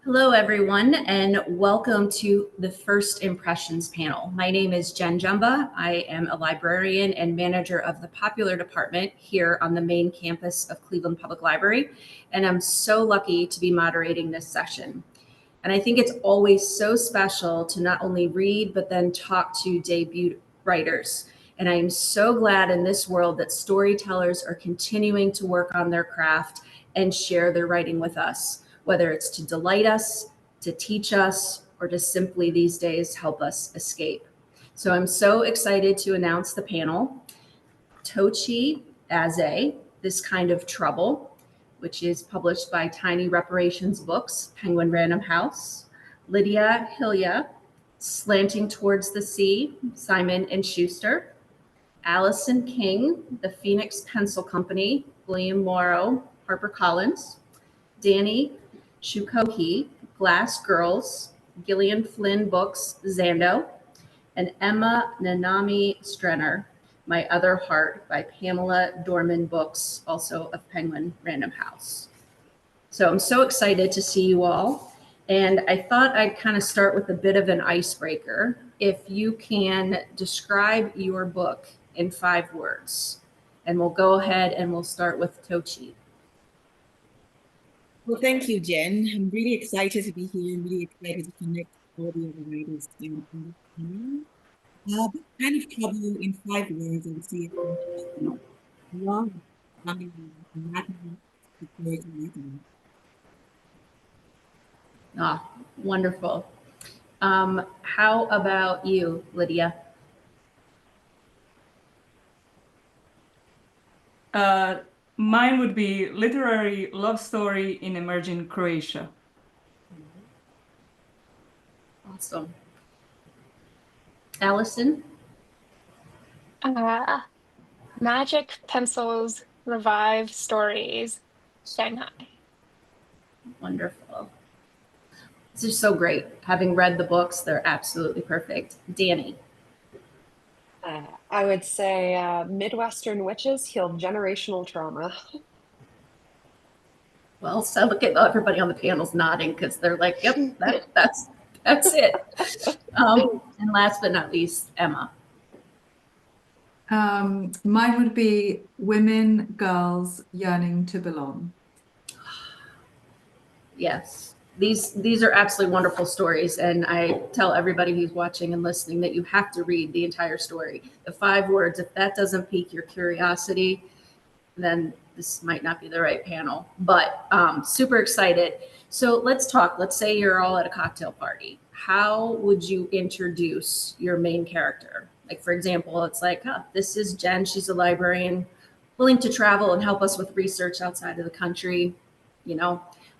Hello, everyone, and welcome to the First Impressions panel. My name is Jen Jumba. I am a librarian and manager of the Popular Department here on the main campus of Cleveland Public Library, and I'm so lucky to be moderating this session. And I think it's always so special to not only read, but then talk to debut writers. And I am so glad in this world that storytellers are continuing to work on their craft and share their writing with us, whether it's to delight us, to teach us, or to simply these days help us escape. So I'm so excited to announce the panel. Tochi as This Kind of Trouble, which is published by Tiny Reparations Books, Penguin Random House. Lidija, Hilje, Slanting Towards the Sea, Simon and Schuster. Allison King, The Phoenix Pencil Company, William Morrow, HarperCollins. Danie, Shokoohi, Glass Girls, Gillian Flynn Books, Zando. And Emma Nanami Strenner, My Other Heart by Pamela Dorman Books, also of Penguin Random House. So I'm so excited to see you all. And I thought I'd kind of start with a bit of an icebreaker. If you can describe your book in 5 words, and we'll go ahead and we'll start with Tochi. Well, thank you, Jen. I'm really excited to be here and really excited to connect all the other writers in the panel. Kind of trouble in 5 words, I would say love, Ah, wonderful. How about you, Lidija? Mine would be literary love story in emerging Croatia. Awesome. Allison? Magic Pencils Revive Stories, Shanghai. Wonderful. This is so great. Having read the books, they're absolutely perfect. Danie? I would say Midwestern Witches Healed Generational Trauma. Well, so look at everybody on the panel's nodding because they're like, yep, that's it. And last but not least, Emma. Mine would be Women, Girls Yearning to Belong. Yes, these are absolutely wonderful stories, and I tell everybody who's watching and listening that you have to read the entire story. The 5 words, if that doesn't pique your curiosity, then this might not be the right panel, but super excited. So let's talk. Let's say you're all at a cocktail party. How would you introduce your main character? Like, for example, it's like, this is Jen. She's a librarian willing to travel and help us with research outside of the country,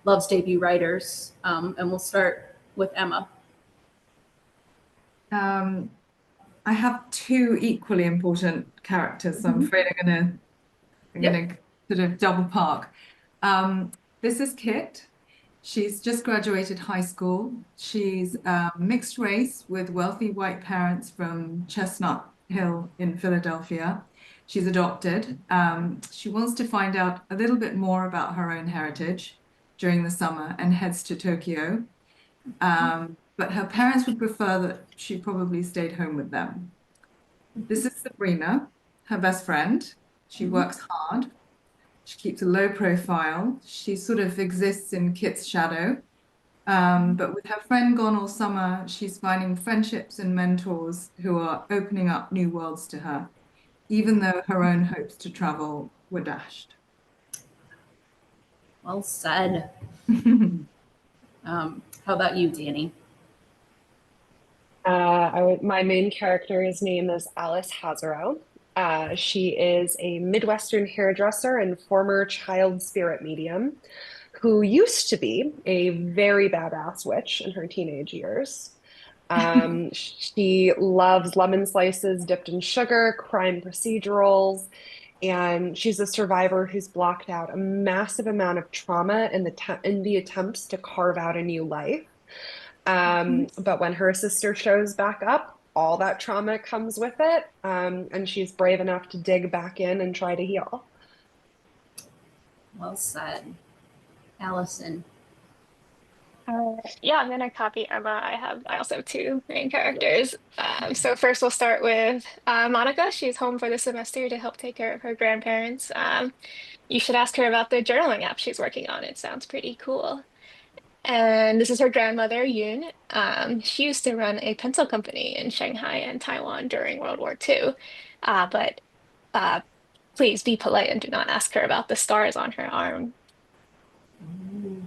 loves debut writers. And we'll start with Emma. I have 2 equally important characters, so I'm afraid I'm gonna sort of double park. This is Kit. She's just graduated high school. She's mixed race with wealthy white parents from Chestnut Hill in Philadelphia. She's adopted. She wants to find out a little bit more about her own heritage during the summer and heads to Tokyo. But her parents would prefer that she probably stayed home with them. This is Sabrina, her best friend. She works hard. She keeps a low profile. She sort of exists in Kit's shadow. But with her friend gone all summer, she's finding friendships and mentors who are opening up new worlds to her, even though her own hopes to travel were dashed. Well said. How about you, Danie? My main character's name is Alice Hazerow. She is a Midwestern hairdresser and former child spirit medium who used to be a very badass witch in her teenage years. She loves lemon slices dipped in sugar, crime procedurals, and she's a survivor who's blocked out a massive amount of trauma in the attempts to carve out a new life. But when her sister shows back up, all that trauma comes with it, and she's brave enough to dig back in and try to heal. Well said. Allison. Yeah, I'm gonna copy Emma. I also have two main characters. So first we'll start with Monica. She's home for the semester to help take care of her grandparents. You should ask her about the journaling app she's working on. It sounds pretty cool. And this is her grandmother, Yoon. She used to run a pencil company in Shanghai and Taiwan during World War II. But uh, please be polite and do not ask her about the stars on her arm. Ooh,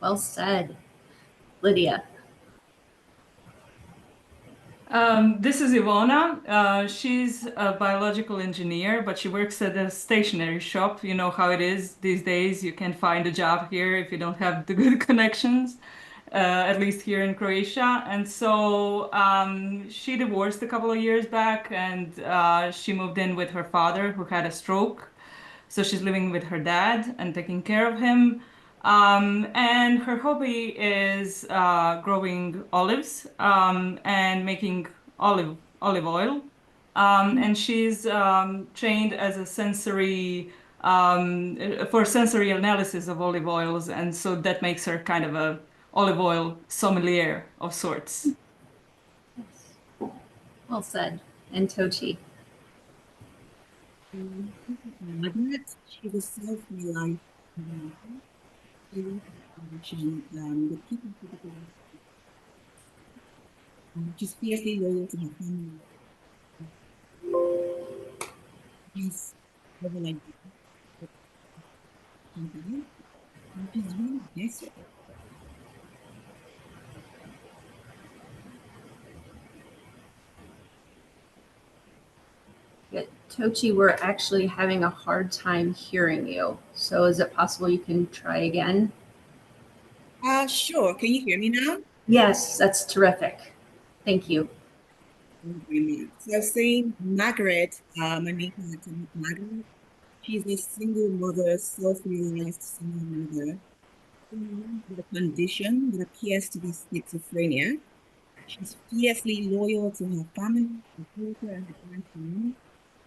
well said. Lydia. This is Ivona. She's a biological engineer, but she works at a stationery shop. You know how it is these days. You can find a job here if you don't have the good connections, at least here in Croatia. And so she divorced a couple of years back, and she moved in with her father, who had a stroke. So she's living with her dad and taking care of him. And her hobby is growing olives and making olive oil. And she's trained as a for sensory analysis of olive oils, and so that makes her kind of a olive oil sommelier of sorts. Well said. And Tochi. Margaret, she's a self-reliant foundation, the people she's fiercely loyal to her family. She's never like company, and she's really desperate. Yeah, Tochi, we're actually having a hard time hearing you. So is it possible you can try again? Sure. Can you hear me now? Yes, that's terrific. Thank you. So saying Margaret, my main character, Margaret, she's a single mother, self-realized single mother with a condition that appears to be schizophrenia. She's fiercely loyal to her family, her daughter, and her grandparents.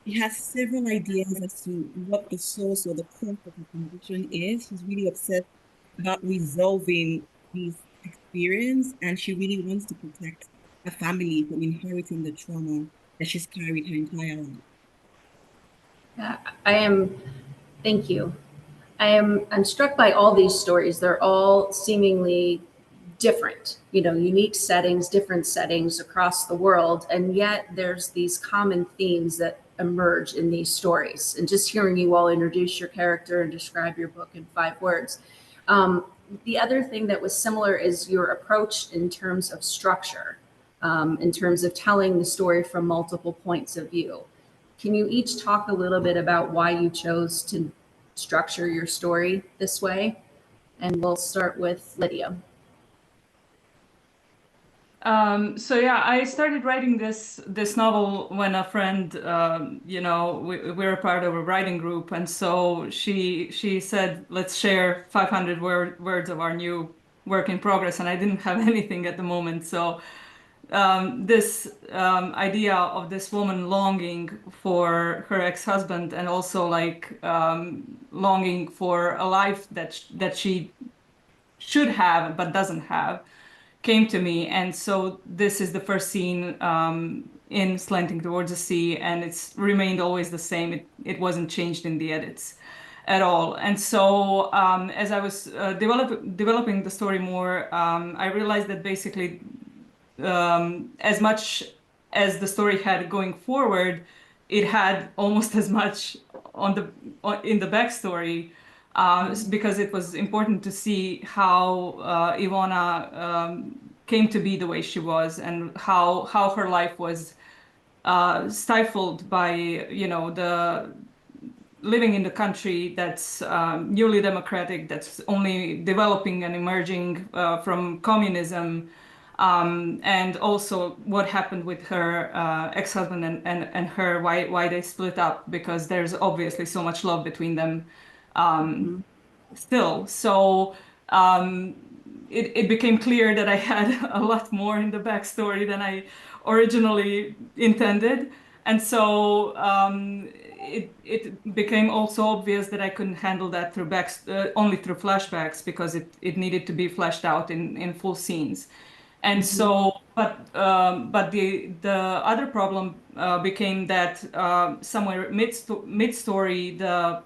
She has several ideas as to what the source or the cause of her condition is. She's really obsessed about resolving this experience, and she really wants to protect her family from inheriting the trauma that she's carried her entire life. Yeah, thank you. I'm struck by all these stories. They're all seemingly different, unique settings, different settings across the world. And yet there's these common themes that emerge in these stories. And just hearing you all introduce your character and describe your book in 5 words. The other thing that was similar is your approach in terms of structure, in terms of telling the story from multiple points of view. Can you each talk a little bit about why you chose to structure your story this way? And we'll start with Lydia. So yeah, I started writing this novel when a friend, we're a part of a writing group, and so she said, let's share 500 words of our new work in progress, and I didn't have anything at the moment. So this idea of this woman longing for her ex-husband and also longing for a life that she should have but doesn't have came to me. And so this is the first scene in Slanting Towards the Sea, and it's remained always the same. It wasn't changed in the edits at all. And so as I was developing the story more, I realized that basically as much as the story had going forward, it had almost as much in the backstory. Because it was important to see how Ivona came to be the way she was, and how her life was stifled by the living in the country that's newly democratic, that's only developing and emerging from communism, and also what happened with her ex-husband and her, why they split up, because there's obviously so much love between them still. So it became clear that I had a lot more in the backstory than I originally intended. And so it became also obvious that I couldn't handle that through only through flashbacks, because it needed to be fleshed out in full scenes. And so, but the other problem became that somewhere mid story, the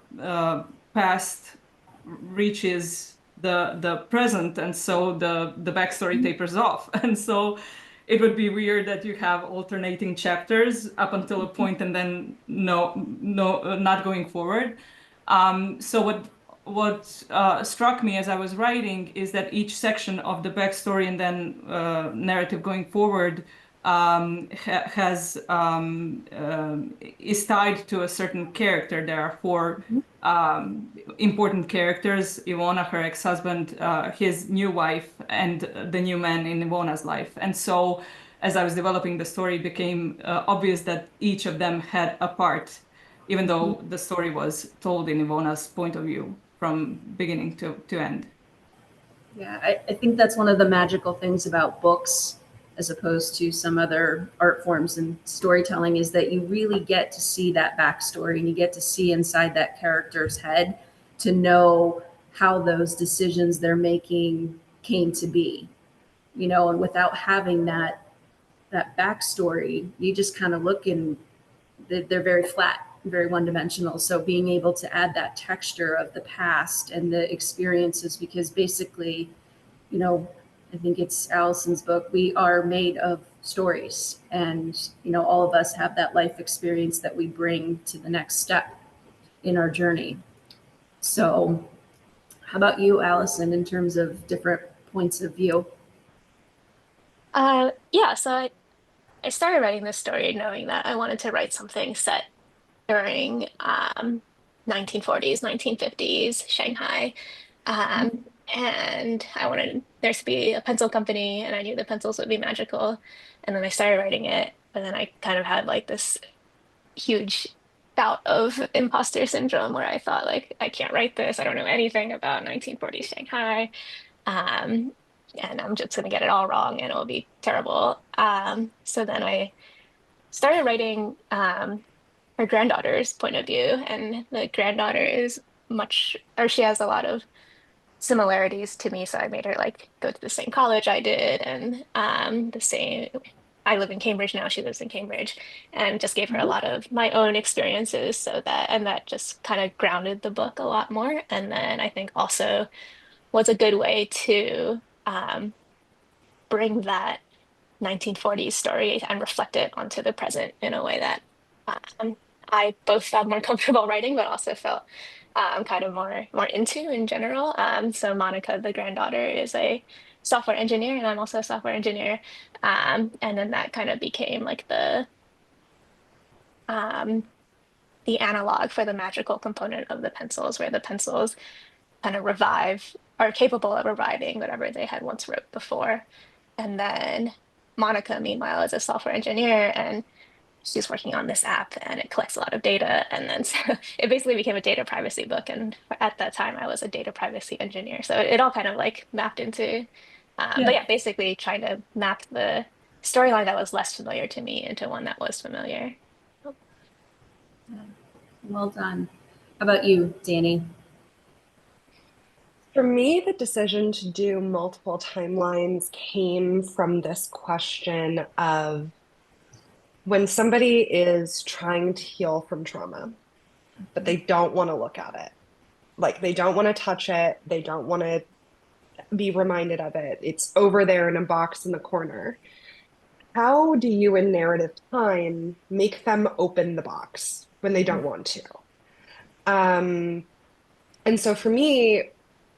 past reaches the present, and so the backstory tapers off. And so it would be weird that you have alternating chapters up until a point and then not going forward. So what struck me as I was writing is that each section of the backstory and then narrative going forward is tied to a certain character. There are four important characters: Ivona, her ex-husband, his new wife, and the new man in Ivona's life. And so as I was developing the story, it became obvious that each of them had a part, even though the story was told in Ivona's point of view from beginning to end. Yeah, I think that's one of the magical things about books, as opposed to some other art forms and storytelling, is that you really get to see that backstory and you get to see inside that character's head to know how those decisions they're making came to be, and without having that backstory, you just kind of look and they're very flat, very one-dimensional. So being able to add that texture of the past and the experiences, because basically, I think it's Allison's book, we are made of stories, and all of us have that life experience that we bring to the next step in our journey. So how about you, Allison, in terms of different points of view? Yeah, so I started writing this story knowing that I wanted to write something set during 1940s, 1950s Shanghai. And I wanted there to be a pencil company, and I knew the pencils would be magical. And then I started writing it, but then I kind of had like this huge bout of imposter syndrome where I thought, like, I can't write this. I don't know anything about 1940s Shanghai. Um, and I'm just going to get it all wrong and it'll be terrible. So then I started writing her granddaughter's point of view, and the granddaughter is she has a lot of similarities to me. So I made her like go to the same college I did, and the same. I live in Cambridge now. She lives in Cambridge, and just gave her a lot of my own experiences, that just kind of grounded the book a lot more. And then I think also was a good way to bring that 1940s story and reflect it onto the present in a way that um, I both felt more comfortable writing, but also felt kind of more into in general. So Monica, the granddaughter, is a software engineer, and I'm also a software engineer. And then that kind of became like um, the analog for the magical component of the pencils, where the pencils kind of are capable of reviving whatever they had once wrote before. And then Monica, meanwhile, is a software engineer, and she's working on this app, and it collects a lot of data. And then so it basically became a data privacy book. And at that time, I was a data privacy engineer. So it all kind of like mapped into, but yeah, basically trying to map the storyline that was less familiar to me into one that was familiar. Well done. How about you, Danie? For me, the decision to do multiple timelines came from this question of when somebody is trying to heal from trauma, but they don't want to look at it. Like they don't want to touch it. They don't want to be reminded of it. It's over there in a box in the corner. How do you, in narrative time, make them open the box when they don't want to? And so for me,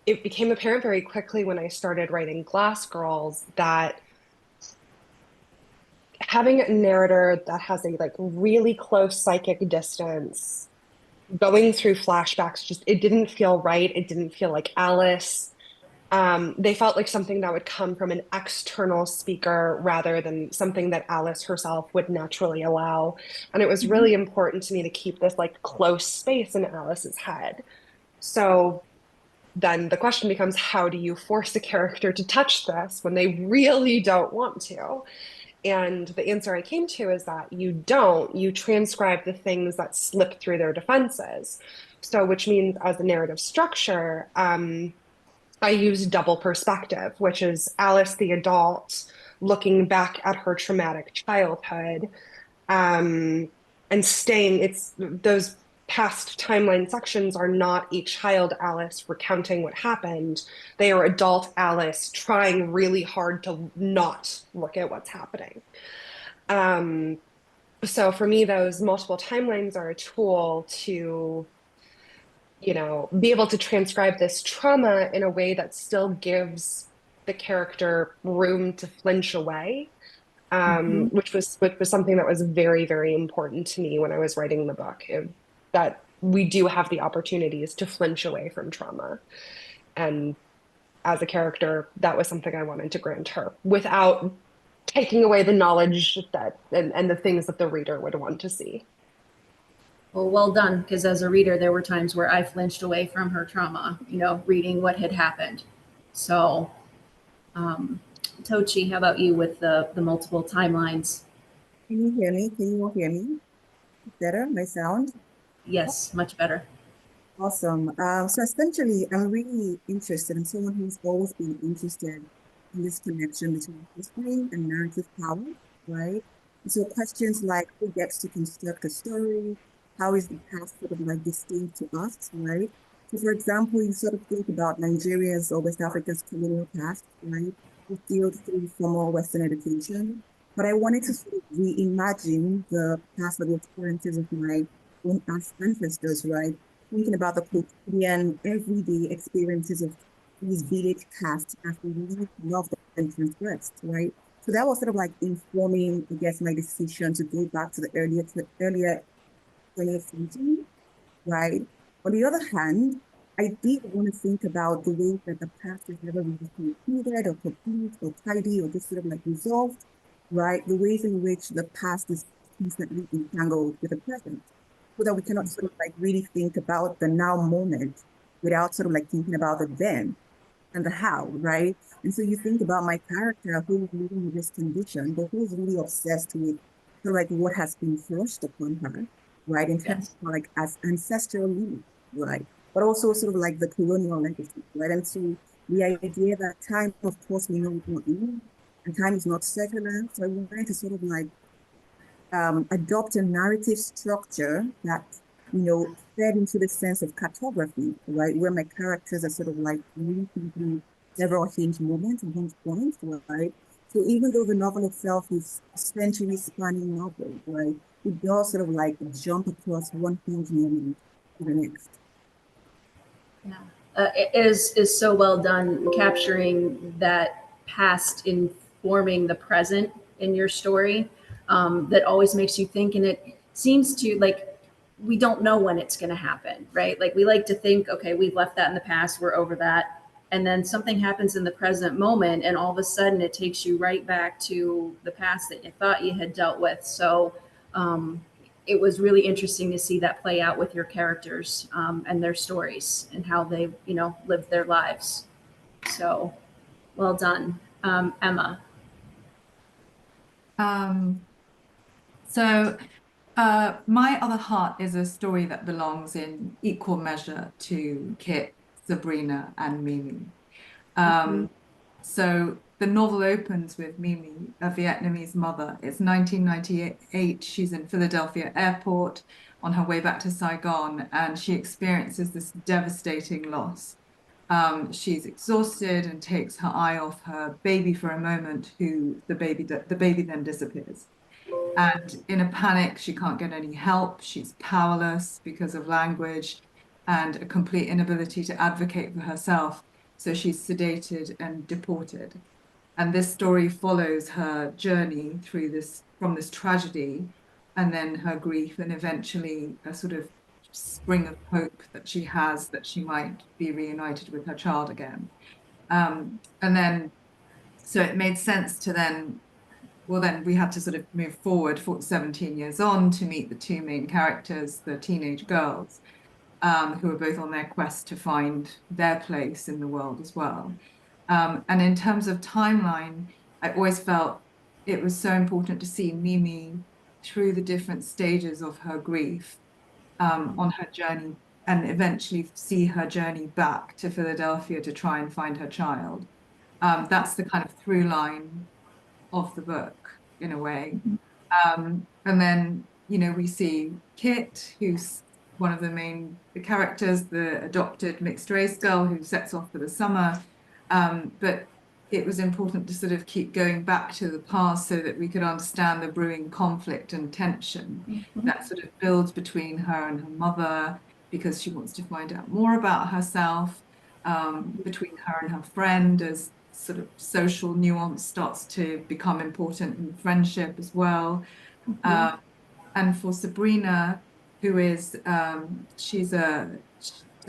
it became apparent very quickly when I started writing Glass Girls that having a narrator that has a like really close psychic distance, going through flashbacks, just it didn't feel right. It didn't feel like Alice. They felt like something that would come from an external speaker rather than something that Alice herself would naturally allow. And it was really important to me to keep this like close space in Alice's head. So then the question becomes, how do you force a character to touch this when they really don't want to? And the answer I came to is that you don't. You transcribe the things that slip through their defenses. So, which means as a narrative structure, I use double perspective, which is Alice, the adult, looking back at her traumatic childhood, and staying, it's those past timeline sections are not a child Alice recounting what happened. They are adult Alice trying really hard to not look at what's happening. So for me, those multiple timelines are a tool to, be able to transcribe this trauma in a way that still gives the character room to flinch away, which was something that was very, very important to me when I was writing the book, that we do have the opportunities to flinch away from trauma. And as a character, that was something I wanted to grant her without taking away the knowledge that and the things that the reader would want to see. Well done, because as a reader, there were times where I flinched away from her trauma, reading what had happened. So, Tochi, how about you with the multiple timelines? Can you hear me? Can you all hear me? Better, my sound? Yes, much better. Awesome. So essentially, I'm really interested. I'm someone who's always been interested in this connection between history and narrative power, right? And so questions like who gets to construct a story? How is the past sort of like distinct to us, right? So for example, you sort of think about Nigeria's or West Africa's colonial past, right? We still through formal Western education. But I wanted to sort of reimagine the past of the experiences of my own ancestors, right? Thinking about the quotidian, everyday experiences of these village casts as we really loved and transgressed, right? So that was sort of like informing, I guess, my decision to go back to the earlier 20th century, right? On the other hand, I did want to think about the ways that the past is never really concluded or complete or tidy or just sort of like resolved, right? The ways in which the past is constantly entangled with the present, so that we cannot sort of like really think about the now moment without sort of like thinking about the then and the how, right? And so you think about my character who's living in this condition, but who's really obsessed with sort of like what has been forced upon her, right? In terms of like as ancestral lineage, right? But also sort of like the colonial legacy, right? And so the idea that time, of course, we know is not linear and time is not circular. So I wanted to sort of like adopt a narrative structure that, fed into the sense of cartography, right? Where my characters are sort of like linking through several hinge moments and hinge points, right? So even though the novel itself is a century-spanning novel, right? It does sort of like jump across one hinge moment to the next. Yeah, it is so well done capturing that past informing the present in your story. That always makes you think, and it seems to like we don't know when it's going to happen, right? Like we like to think, okay, we've left that in the past, we're over that, and then something happens in the present moment, and all of a sudden it takes you right back to the past that you thought you had dealt with. So it was really interesting to see that play out with your characters and their stories and how they, lived their lives. So well done. Emma. My Other Heart is a story that belongs in equal measure to Kit, Sabrina, and Mimi. So the novel opens with Mimi, a Vietnamese mother. It's 1998. She's in Philadelphia airport on her way back to Saigon, and she experiences this devastating loss. She's exhausted and takes her eye off her baby for a moment, the baby then disappears. And in a panic, she can't get any help. She's powerless because of language and a complete inability to advocate for herself. So she's sedated and deported. And this story follows her journey from this tragedy, and then her grief, and eventually a sort of spring of hope that she has that she might be reunited with her child again. So it made sense to then we had to sort of move forward 17 years on to meet the two main characters, the teenage girls, who are both on their quest to find their place in the world as well. And in terms of timeline, I always felt it was so important to see Mimi through the different stages of her grief on her journey, and eventually see her journey back to Philadelphia to try and find her child. That's the kind of through line of the book in a way. And then, you know, we see Kit, who's one of the characters, the adopted mixed race girl who sets off for the summer. But it was important to sort of keep going back to the past so that we could understand the brewing conflict and tension that sort of builds between her and her mother, because she wants to find out more about herself, between her and her friend, as sort of social nuance starts to become important in the friendship as well. And for Sabrina, who is, her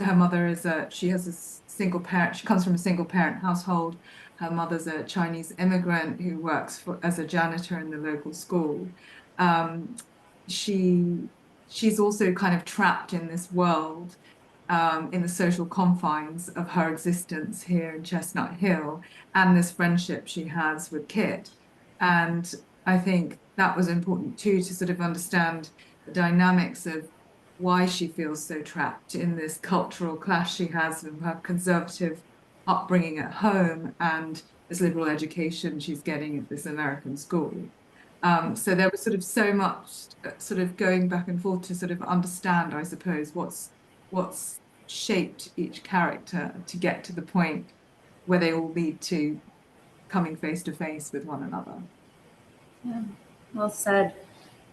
mother is she has a single parent, she comes from a single parent household. Her mother's a Chinese immigrant who works as a janitor in the local school. She's also kind of trapped in this world, in the social confines of her existence here in Chestnut Hill, and this friendship she has with Kit. And I think that was important too, to sort of understand the dynamics of why she feels so trapped in this cultural clash she has with her conservative upbringing at home and this liberal education she's getting at this American school. So there was sort of so much sort of going back and forth to sort of understand, I suppose, what's shaped each character to get to the point where they all lead to coming face to face with one another. Yeah, well said.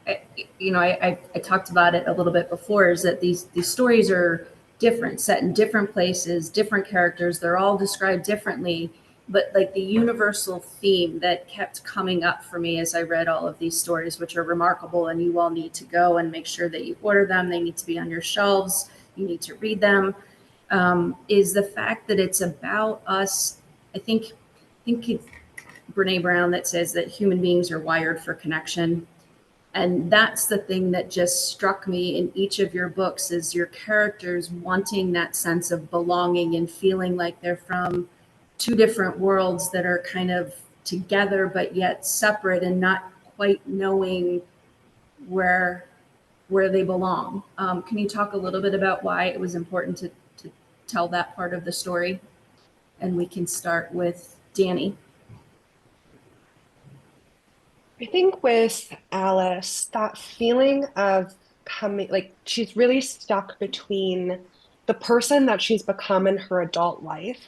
I talked about it a little bit before, is that these stories are different, set in different places, different characters. They're all described differently, but like the universal theme that kept coming up for me as I read all of these stories, which are remarkable, and you all need to go and make sure that you order them. They need to be on your shelves. You need to read them. Is the fact that it's about us. I think it's Brene Brown that says that human beings are wired for connection. And that's the thing that just struck me in each of your books, is your characters wanting that sense of belonging and feeling like they're from two different worlds that are kind of together but yet separate, and not quite knowing where they belong. Can you talk a little bit about why it was important to tell that part of the story? And we can start with Danie. I think with Alice, that feeling of coming, like she's really stuck between the person that she's become in her adult life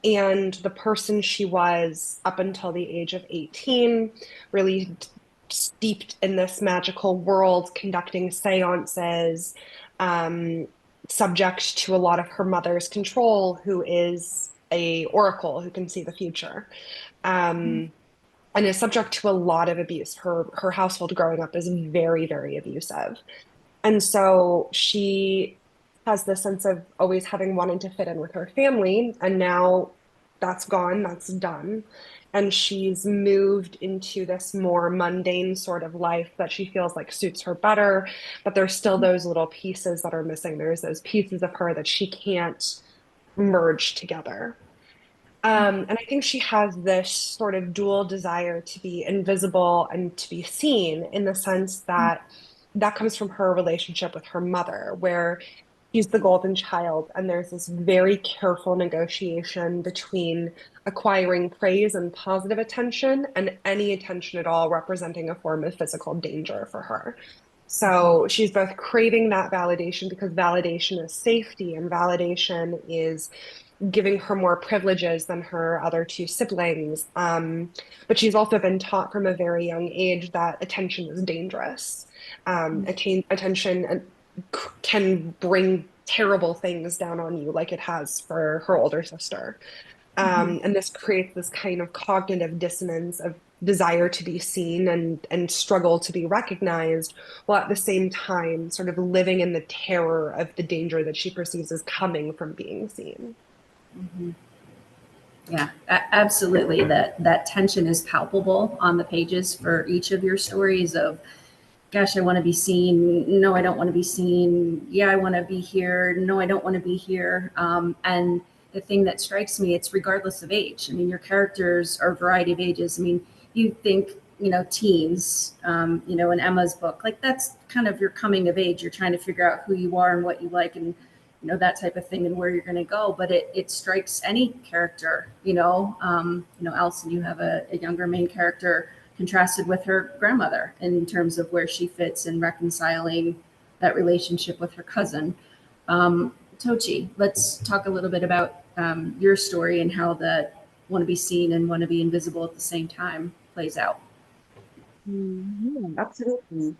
and the person she was up until the age of 18, really steeped in this magical world, conducting seances, subject to a lot of her mother's control, who is a oracle who can see the future. And is subject to a lot of abuse. Her household growing up is very, very abusive. And so she has this sense of always having wanted to fit in with her family, and now that's gone, that's done. And she's moved into this more mundane sort of life that she feels like suits her better, but there's still those little pieces that are missing. There's those pieces of her that she can't merge together. And I think she has this sort of dual desire to be invisible and to be seen, in the sense that that comes from her relationship with her mother, where she's the golden child, and there's this very careful negotiation between acquiring praise and positive attention, and any attention at all representing a form of physical danger for her. So she's both craving that validation because validation is safety, and validation is giving her more privileges than her other two siblings. But she's also been taught from a very young age that attention is dangerous. Attention can bring terrible things down on you, like it has for her older sister. And this creates this kind of cognitive dissonance of desire to be seen and struggle to be recognized, while at the same time sort of living in the terror of the danger that she perceives as coming from being seen. Yeah, absolutely. That tension is palpable on the pages for each of your stories of, gosh, I want to be seen. No, I don't want to be seen. Yeah, I want to be here. No, I don't want to be here. And the thing that strikes me, it's regardless of age. I mean, your characters are a variety of ages. I mean, you think teens, in Emma's book, like that's kind of your coming of age. You're trying to figure out who you are and what you like and, that type of thing and where you're going to go. But it strikes any character, Allison, you have a younger main character contrasted with her grandmother in terms of where she fits in reconciling that relationship with her cousin. Tochi, let's talk a little bit about your story and how the want to be seen and want to be invisible at the same time plays out. Yeah, absolutely.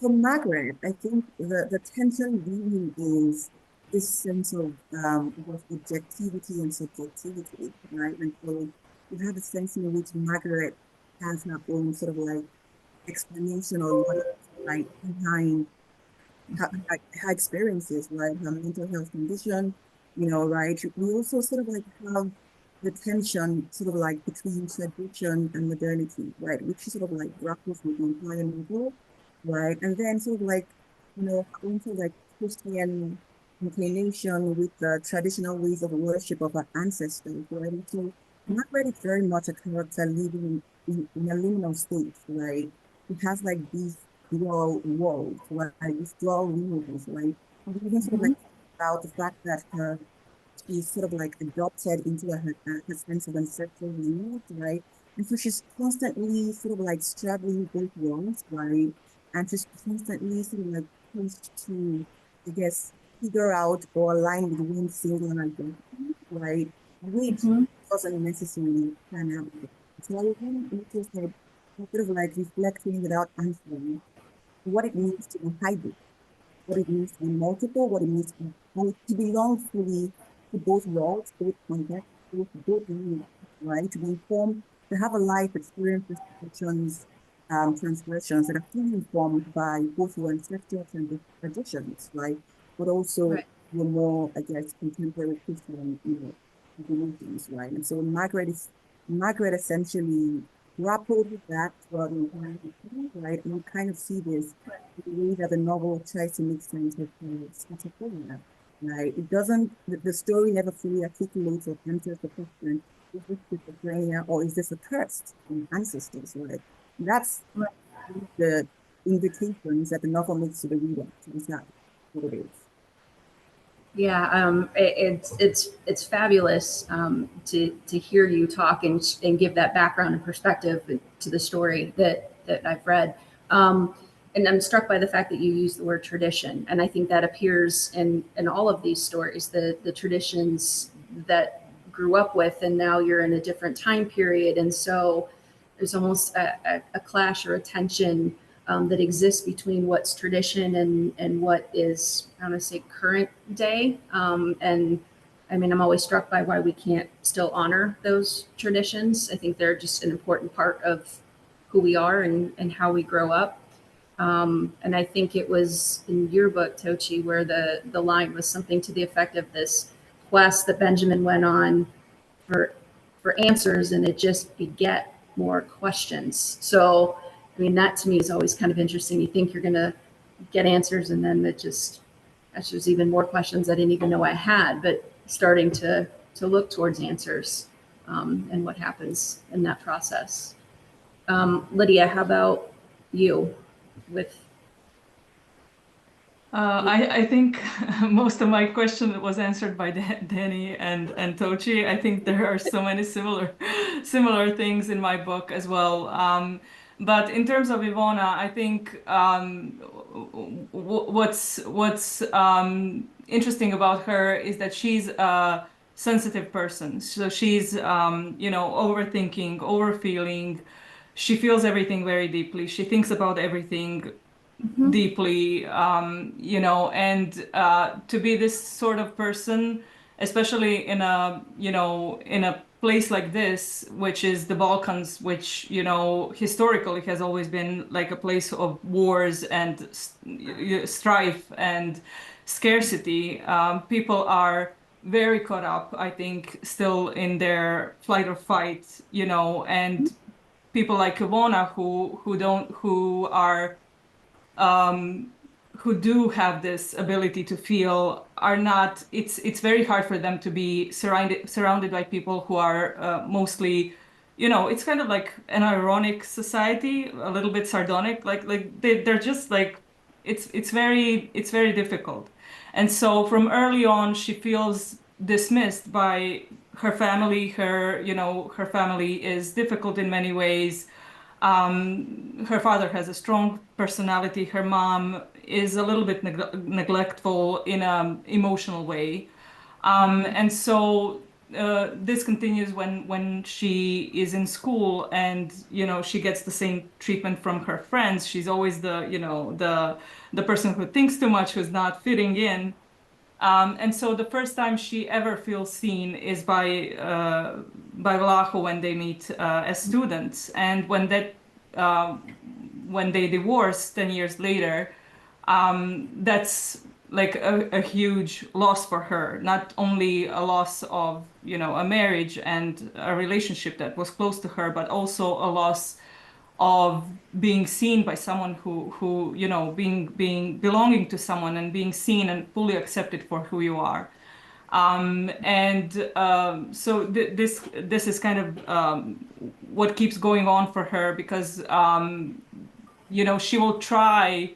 For Margaret, I think the tension really is this sense of both objectivity and subjectivity, right? And so you have a sense in which Margaret has her own sort of like explanation or logic, right, behind her experiences, right? Her mental health condition, right? We also sort of like have the tension sort of like between tradition and modernity, right? Which sort of like grapples with the entire novel, right? And then sort of like, into like Christian inclination with the traditional ways of worship of our ancestors, right? And so Margaret is very much a character living in a liminal state, right? It has like these dual worlds, right? These dual universes, right? And we even sort of like about the fact that she's sort of like adopted into her sense of ancestral lineage, right? And so she's constantly sort of like straddling both worlds, right? And she's constantly sort of like pushed to, I guess, figure out or align with one single identity, right? Which doesn't necessarily pan out. So I was really interested in sort of like reflecting without answering what it means to be hybrid, what it means to be multiple, what it means to belong fully to both worlds, both contexts, both units, right? To be informed, to have a life experiences, traditions, transgressions that are fully informed by both your ancestors and the traditions, right? But also Right. your more, I guess, contemporary Christian, beliefs, right? And so Margaret essentially grappled with that throughout the entire history, right? And we kind of see this the way that the novel tries to make sense of schizophrenia, right? It doesn't, the story never fully articulates or answers the question, is this schizophrenia or is this a curse from ancestors, right? That's the invitations that the novel makes to the reader to decide what it is. Yeah, it's fabulous to hear you talk and give that background and perspective to the story that I've read. And I'm struck by the fact that you use the word tradition, and I think that appears in all of these stories, the traditions that grew up with, and now you're in a different time period, and so there's almost a clash or a tension that exists between what's tradition and what is, I want to say, current day. And I mean, I'm always struck by why we can't still honor those traditions. I think they're just an important part of who we are and how we grow up. And I think it was in your book, Tochi, where the line was something to the effect of this quest that Benjamin went on for answers, and it just beget more questions. So I mean, that to me is always kind of interesting. You think you're going to get answers, and then that's just even more questions I didn't even know I had, but starting to look towards answers and what happens in that process. Lidija, how about you with? I think most of my question was answered by Danie and Tochi. I think there are so many similar things in my book as well. But in terms of Ivona, I think what's interesting about her is that she's a sensitive person. So she's overthinking, overfeeling. She feels everything very deeply. She thinks about everything deeply, and to be this sort of person, especially in a place like this, which is the Balkans, which historically has always been like a place of wars and strife and scarcity. People are very caught up, I think, still in their flight or fight, and people like Ivona who do have this ability to feel are not, it's very hard for them to be surrounded by people who are mostly you know, it's kind of like an ironic society, a little bit sardonic. Like they're just like it's very difficult. And so from early on, she feels dismissed by her family. Her family is difficult in many ways. Her father has a strong personality. Her mom is a little bit neglectful in an emotional way. And so this continues when she is in school, and she gets the same treatment from her friends. She's always the person who thinks too much, who's not fitting in. And so the first time she ever feels seen is by Vlaho when they meet as students, and when they divorce 10 years later, that's like a huge loss for her. Not only a loss of, a marriage and a relationship that was close to her, but also a loss of being seen by someone who being belonging to someone and being seen and fully accepted for who you are. So this is kind of what keeps going on for her, because she will try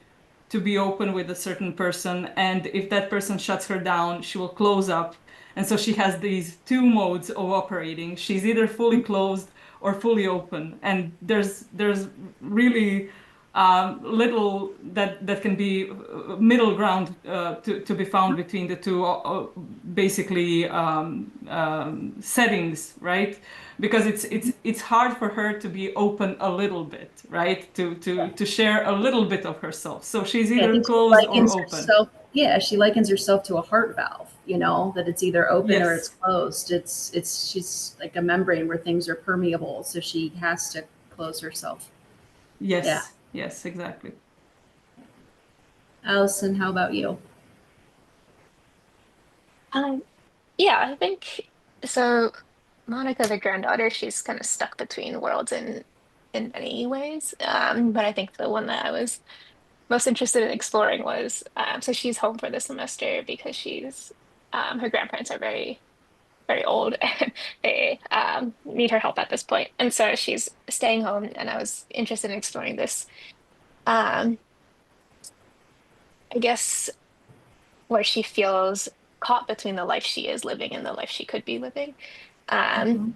to be open with a certain person, and if that person shuts her down, she will close up. And so she has these two modes of operating. She's either fully closed or fully open, and there's really little that can be middle ground to be found between the two, basically settings, right? Because it's hard for her to be open a little bit, right? To share a little bit of herself. So she's either closed or open. She likens herself to a heart valve, that it's either open or it's Yes. closed. She's like a membrane where things are permeable, so she has to close herself. Yes. Yeah. Yes, exactly. Allison, how about you? Yeah, I think so. Monica, the granddaughter, she's kind of stuck between worlds in many ways. But I think the one that I was most interested in exploring was so she's home for the semester because she's her grandparents are very, very old and they need her help at this point. And so she's staying home, and I was interested in exploring this. Um, I guess where she feels caught between the life she is living and the life she could be living. And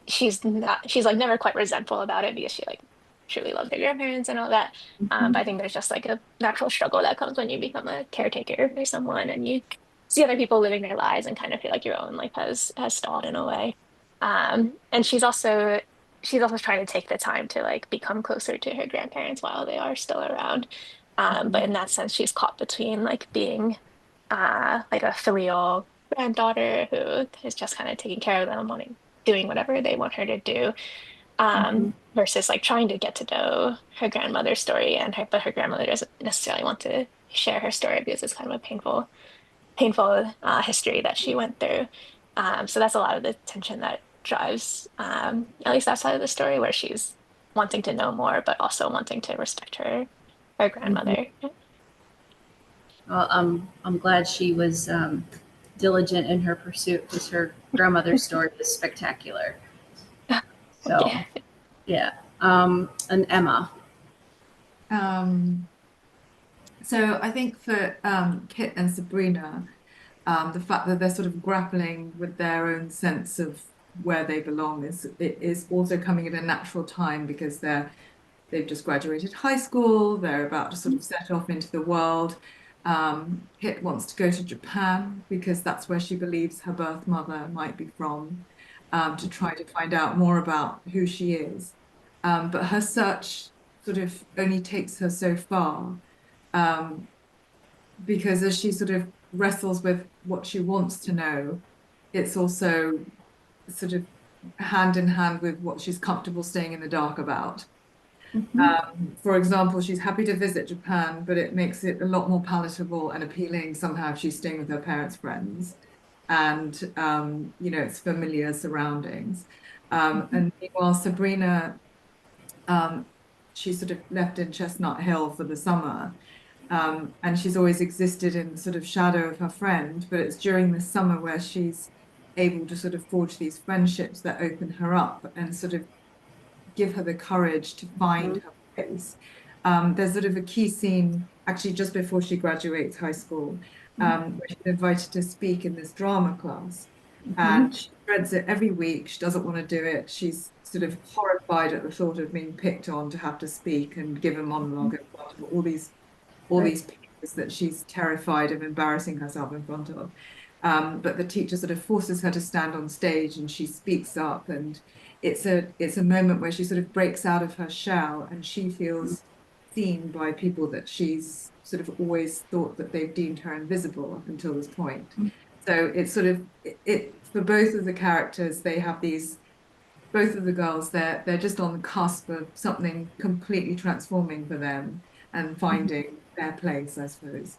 she's like never quite resentful about it because she like truly loves her grandparents and all that. But I think there's just like a natural struggle that comes when you become a caretaker for someone and you see other people living their lives and kind of feel like your own life has stalled in a way. And she's also trying to take the time to like become closer to her grandparents while they are still around. But in that sense, she's caught between like being like a filial granddaughter who is just kind of taking care of them, doing whatever they want her to do, versus like trying to get to know her grandmother's story, but her grandmother doesn't necessarily want to share her story because it's kind of a painful history that she went through. So that's a lot of the tension that drives at least that side of the story, where she's wanting to know more, but also wanting to respect her grandmother. Well, I'm glad she was diligent in her pursuit, because her grandmother's story is spectacular. So, yeah. And Emma. So I think for Kit and Sabrina, the fact that they're sort of grappling with their own sense of where they belong is also coming at a natural time, because they've just graduated high school, they're about to sort of set off into the world. Kit wants to go to Japan because that's where she believes her birth mother might be from, to try to find out more about who she is. But her search sort of only takes her so far, because as she sort of wrestles with what she wants to know, it's also sort of hand in hand with what she's comfortable staying in the dark about. For example, she's happy to visit Japan, but it makes it a lot more palatable and appealing somehow if she's staying with her parents' friends and, it's familiar surroundings. And meanwhile, Sabrina, she's sort of left in Chestnut Hill for the summer. And she's always existed in the sort of shadow of her friend, but it's during the summer where she's able to sort of forge these friendships that open her up and sort of give her the courage to find her place. There's sort of a key scene actually just before she graduates high school, where she's invited to speak in this drama class. And she dreads it every week. She doesn't want to do it. She's sort of horrified at the thought of being picked on to have to speak and give a monologue in front of all these peers that she's terrified of embarrassing herself in front of. But the teacher sort of forces her to stand on stage, and she speaks up, and it's a moment where she sort of breaks out of her shell, and she feels seen by people that she's sort of always thought that they've deemed her invisible up until this point. So it's sort of it for both of the characters. They have these, both of the girls, they're just on the cusp of something completely transforming for them and finding their place, I suppose.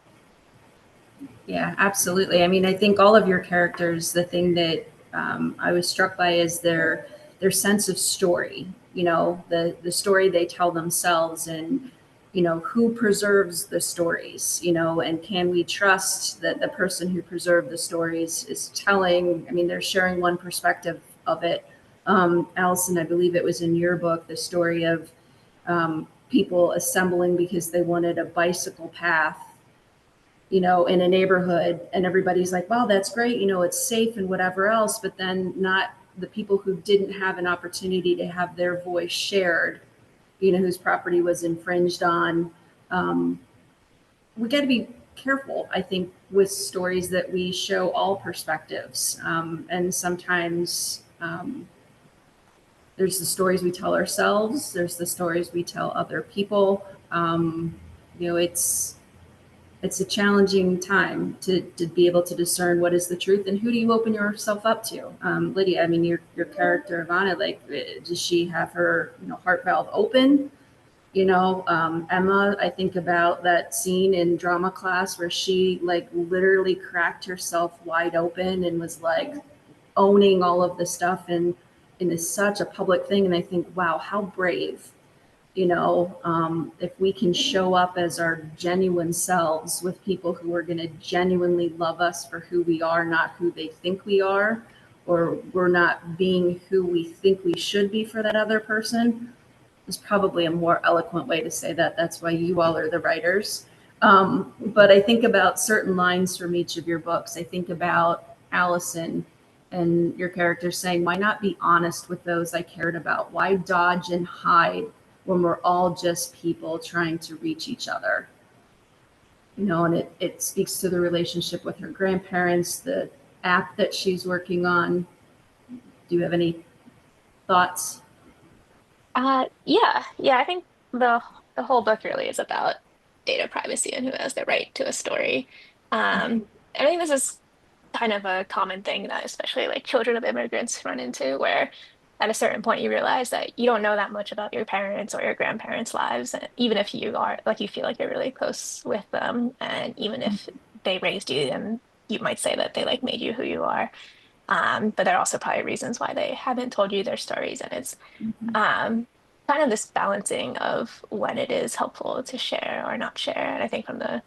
Yeah, absolutely. I mean, I think all of your characters, the thing that I was struck by is their sense of story, you know, the story they tell themselves, and, you know, who preserves the stories, you know, and can we trust that the person who preserved the stories is telling, I mean, they're sharing one perspective of it. Allison, I believe it was in your book, the story of people assembling because they wanted a bicycle path, you know, in a neighborhood, and everybody's like, wow, that's great, you know, it's safe and whatever else, but then not the people who didn't have an opportunity to have their voice shared, you know, whose property was infringed on. We got to be careful, I think, with stories that we show all perspectives. And sometimes there's the stories we tell ourselves, there's the stories we tell other people. You know, it's a challenging time to be able to discern what is the truth and who do you open yourself up to. Lidija, I mean, your character Ivana, like, does she have her, you know, heart valve open? You know, Emma, I think about that scene in drama class where she like literally cracked herself wide open and was like owning all of the stuff, and is such a public thing. And I think, wow, how brave. You know, if we can show up as our genuine selves with people who are going to genuinely love us for who we are, not who they think we are, or we're not being who we think we should be for that other person, is probably a more eloquent way to say that. That's why you all are the writers. But I think about certain lines from each of your books. I think about Allison and your character saying, why not be honest with those I cared about? Why dodge and hide when we're all just people trying to reach each other? You know, and it speaks to the relationship with her grandparents, the app that she's working on. Do you have any thoughts? Yeah. I think the whole book really is about data privacy and who has the right to a story. I think this is kind of a common thing that especially like children of immigrants run into, where at a certain point you realize that you don't know that much about your parents or your grandparents' lives, even if you are like you feel like you're really close with them, and even if they raised you, and you might say that they like made you who you are. But there are also probably reasons why they haven't told you their stories, and it's um, kind of this balancing of when it is helpful to share or not share. And I think from the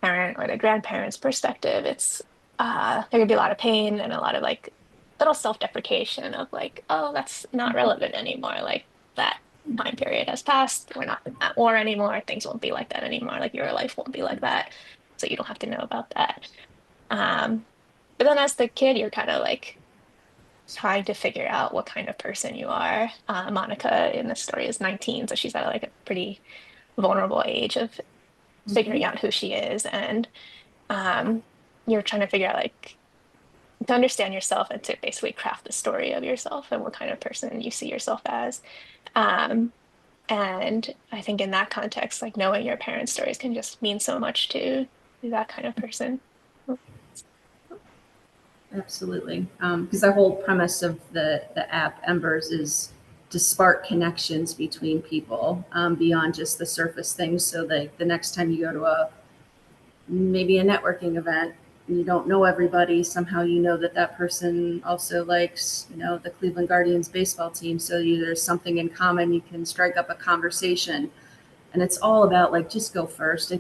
parent or the grandparent's perspective, it's there can be a lot of pain and a lot of like little self-deprecation of like, oh, that's not relevant anymore. Like that time period has passed. We're not at war anymore. Things won't be like that anymore. Like your life won't be like that. So you don't have to know about that. Um, but then as the kid, you're kind of like trying to figure out what kind of person you are. Monica in the story is 19, so she's at like a pretty vulnerable age of figuring out who she is, and um, you're trying to figure out like to understand yourself and to basically craft the story of yourself and what kind of person you see yourself as. Um, and I think in that context, like knowing your parents' stories can just mean so much to that kind of person. Absolutely. Because the whole premise of the app Embers is to spark connections between people, beyond just the surface things. So that the next time you go to maybe a networking event and you don't know everybody, somehow you know that that person also likes, you know, the Cleveland Guardians baseball team. So there's something in common. You can strike up a conversation, and it's all about like just go first.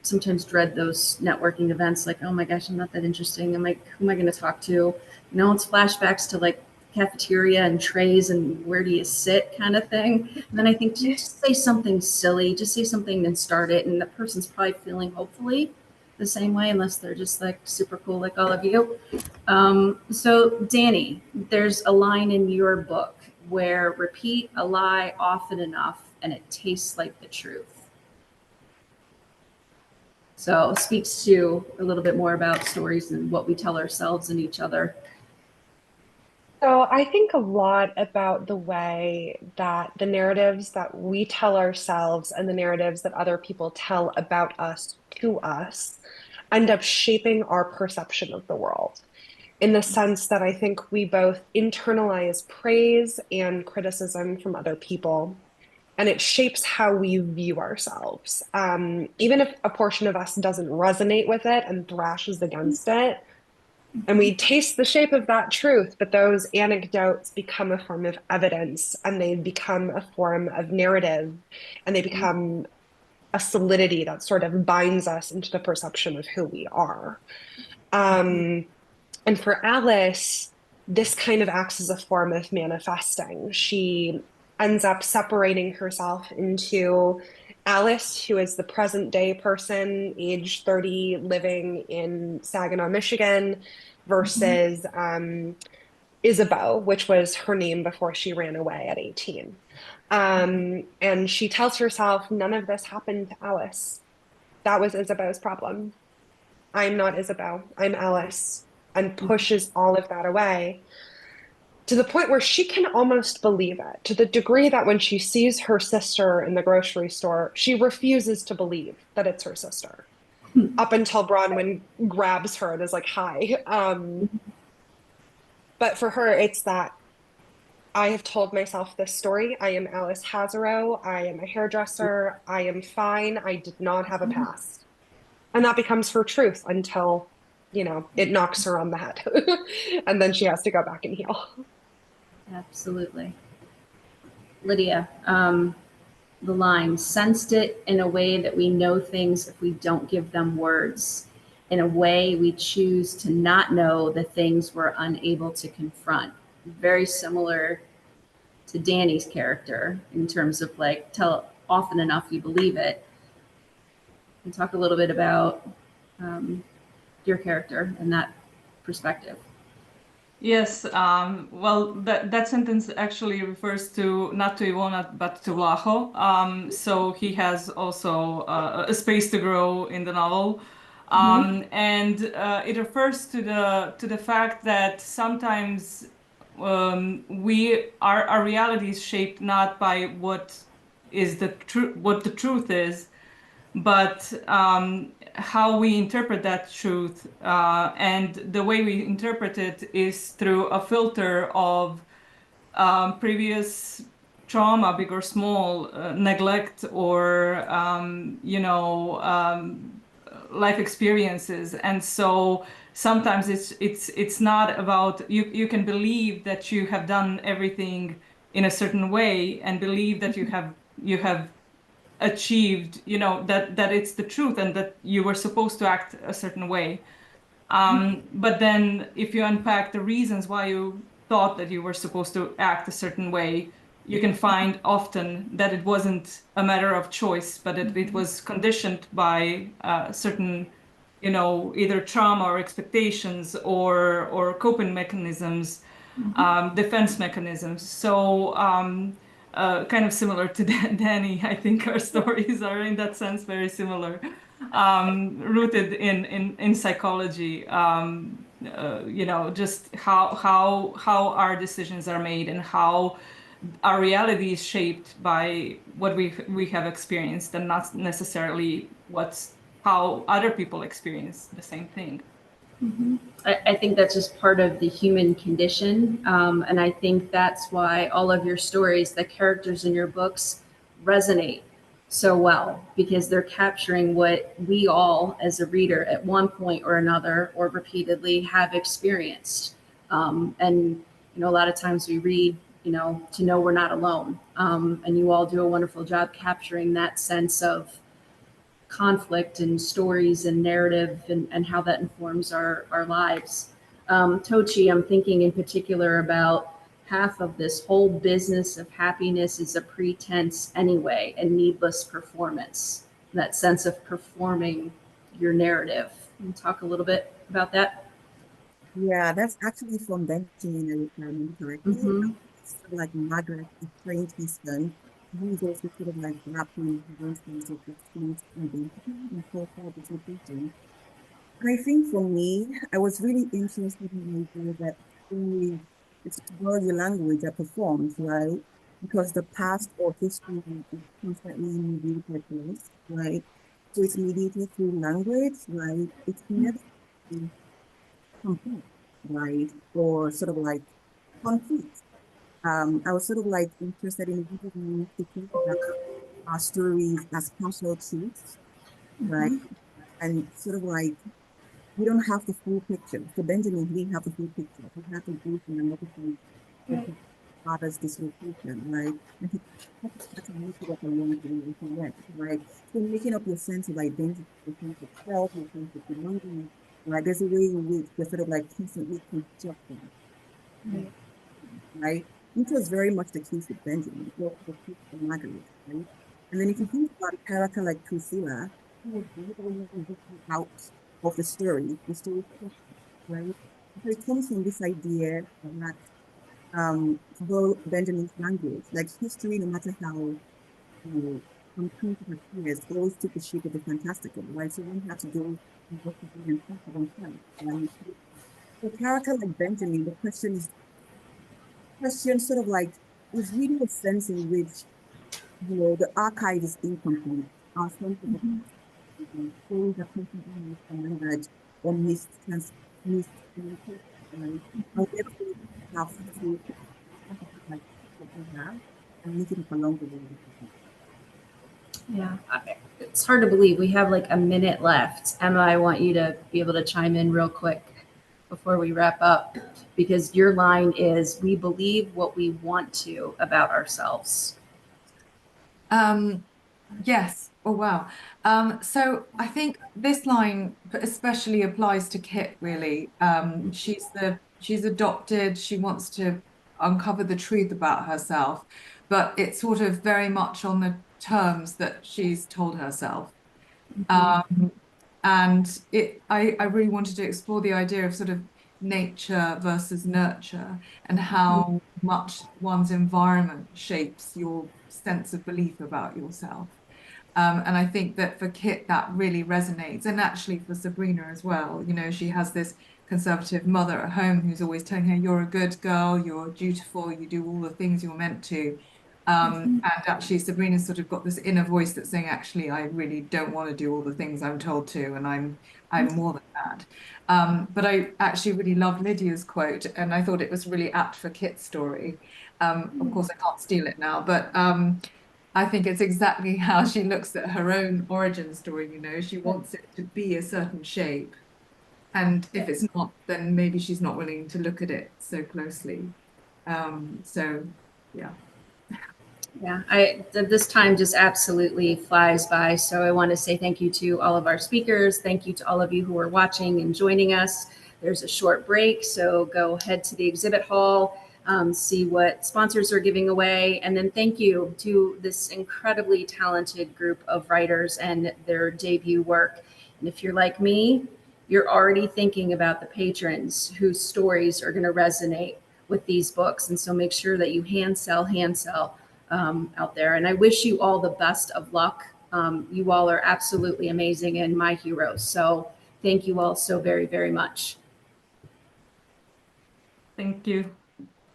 sometimes dread those networking events, like, oh my gosh, I'm not that interesting. I'm like, who am I going to talk to? You know, it's flashbacks to like cafeteria and trays and where do you sit kind of thing. And then I think just say something silly, just say something and start it. And the person's probably feeling hopefully the same way, unless they're just like super cool like all of you. So Danie, there's a line in your book where repeat a lie often enough and it tastes like the truth. So it speaks to a little bit more about stories and what we tell ourselves and each other. So I think a lot about the way that the narratives that we tell ourselves and the narratives that other people tell about us to us end up shaping our perception of the world, in the sense that I think we both internalize praise and criticism from other people, and it shapes how we view ourselves. Even if a portion of us doesn't resonate with it and thrashes against it, and we taste the shape of that truth, but those anecdotes become a form of evidence and they become a form of narrative and they become a solidity that sort of binds us into the perception of who we are. And for Alice, this kind of acts as a form of manifesting. She ends up separating herself into Alice, who is the present day person, age 30, living in Saginaw, Michigan, versus Isabeau, which was her name before she ran away at 18. And she tells herself, none of this happened to Alice. That was Isabeau's problem. I'm not Isabeau, I'm Alice, and pushes all of that away to the point where she can almost believe it, to the degree that when she sees her sister in the grocery store, she refuses to believe that it's her sister. Up until Bronwyn grabs her and is like, hi. But for her, it's that I have told myself this story. I am Alice Hazerow. I am a hairdresser. I am fine. I did not have a past. And that becomes her truth until, you know, it knocks her on the head. And then she has to go back and heal. Absolutely. Lidija, the line, sensed it in a way that we know things if we don't give them words. In a way we choose to not know the things we're unable to confront. Very similar to Danie's character in terms of like, tell often enough you believe it. And talk a little bit about your character and that perspective. Yes, well, that sentence actually refers to not to Ivona, but to Vlaho. So he has also a space to grow in the novel. And it refers to the fact that sometimes our reality is shaped not by what is what the truth is, but how we interpret that truth, and the way we interpret it is through a filter of previous trauma, big or small, neglect, or life experiences. And so sometimes it's not about you can believe that you have done everything in a certain way and believe that you have achieved, that it's the truth and that you were supposed to act a certain way. But then if you unpack the reasons why you thought that you were supposed to act a certain way, you can find often that it wasn't a matter of choice, but it was conditioned by certain, either trauma or expectations or coping mechanisms, defense mechanisms. So kind of similar to Danie, I think our stories are in that sense very similar, rooted in psychology. Just how our decisions are made and how our reality is shaped by what we have experienced, and not necessarily how other people experience the same thing. I think that's just part of the human condition. And I think that's why all of your stories, the characters in your books, resonate so well, because they're capturing what we all as a reader at one point or another or repeatedly have experienced. And a lot of times we read, to know we're not alone. And you all do a wonderful job capturing that sense of conflict and stories and narrative and how that informs our lives. Tochi, I'm thinking in particular about half of this whole business of happiness is a pretense anyway, and needless performance, that sense of performing your narrative. Can you talk a little bit about that? Yeah, that's actually from Benjamin, if I remember correctly. Mm-hmm. It's sort of like Margaret, a trained Eastern, who's also sort of like grappling with those things of distinct identity and cultural dislocation. And I think for me, I was really interested in the idea that only it's all your language that performs, right? Because the past or history is constantly mediated to us, right? So it's mediated through language, right? It can never be complete, right? Or sort of like complete. I was sort of like interested in really to think about our stories as partial truths, right? And sort of like we don't have the full picture. For Benjamin, he didn't have the full picture. He had to go from another place of his father's dislocation, right? And he had to make it up along the way he went, right? So making up your sense of identity, your sense of self, your sense of belonging, right? There's a way in which we're sort of like constantly constructing, right? Which was very much the case with Benjamin, or the case with Margaret, right? And then if you think about a character like Priscilla, who was literally out of the story, right? So it comes from this idea that well, Benjamin's language, like history, no matter how concrete it appears, always took the shape of the fantastical, right? So one had to go investigate and think for themselves, right? So a character like Benjamin, the question sort of like is really a sense in which the archive is incomplete. Our sense of the stories are constantly misremembered or miscommunicated, right? And therefore have to like what we have and make it up along the way. Yeah, it's hard to believe we have like a minute left. Emma, I want you to be able to chime in real quick before we wrap up, because your line is, we believe what we want to about ourselves. Yes. Oh, wow. So I think this line especially applies to Kit, really. She's adopted. She wants to uncover the truth about herself, but it's sort of very much on the terms that she's told herself. Um, and I really wanted to explore the idea of sort of nature versus nurture and how much one's environment shapes your sense of belief about yourself. And I think that for Kit, that really resonates. And actually for Sabrina as well. You know, she has this conservative mother at home who's always telling her, you're a good girl, you're dutiful, you do all the things you're meant to. And actually Sabrina's sort of got this inner voice that's saying, actually, I really don't want to do all the things I'm told to, and I'm more than that. But I actually really love Lydia's quote, and I thought it was really apt for Kit's story. Of course, I can't steal it now, but I think it's exactly how she looks at her own origin story. You know, she wants it to be a certain shape. And if it's not, then maybe she's not willing to look at it so closely. So, yeah. Yeah, this time just absolutely flies by. So I want to say thank you to all of our speakers. Thank you to all of you who are watching and joining us. There's a short break, so go head to the exhibit hall, see what sponsors are giving away. And then thank you to this incredibly talented group of writers and their debut work. And if you're like me, you're already thinking about the patrons whose stories are going to resonate with these books. And so make sure that you hand sell out there. And I wish you all the best of luck. You all are absolutely amazing and my heroes. So thank you all so very, very much. Thank you.